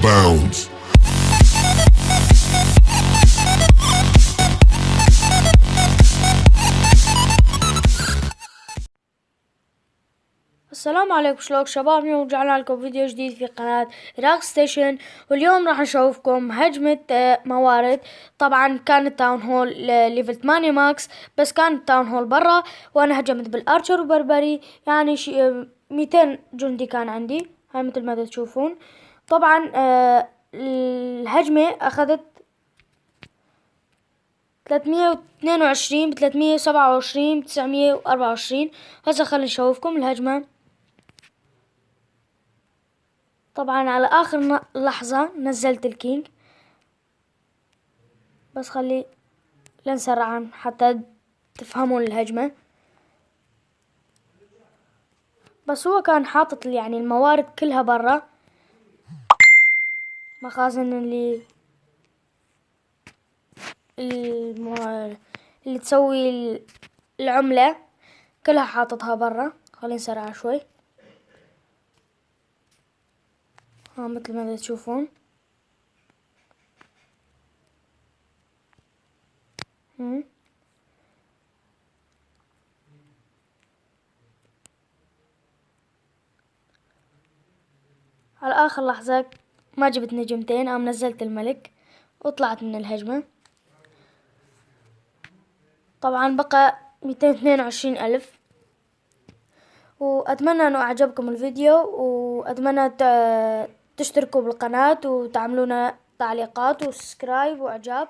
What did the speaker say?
bounds. السلام عليكم، شلونكم شباب؟ اليوم رجعنا لكم فيديو جديد في قناة راك ستيشن، واليوم راح نشوفكم هجمة موارد. طبعا كانت تاون هول ليفل 8 ماكس، بس كانت تاون هول برا، وانا هجمت بالارشر وبربري، يعني 200 جندي كان عندي، هاي مثل ما تشوفون. طبعا الهجمة اخذت 322 ب 327 ب 924. هسه خلينا نشوفكم الهجمة. طبعا على اخر لحظة نزلت الكينج، بس خلي لنسرع حتى تفهمون الهجمة. بس هو كان حاطط يعني الموارد كلها برا، مخازن اللي تسوي العملة كلها حاططها برا. خلي نسرع شوي، ها مثل ما تشوفون. على آخر لحظة ما جبت نجمتين، قام نزلت الملك وطلعت من الهجمة. طبعا بقى 222 ألف. وأتمنى أنه أعجبكم الفيديو، وأتمنى تشتركوا بالقناة وتعملونا تعليقات وسبسكرايب وإعجاب.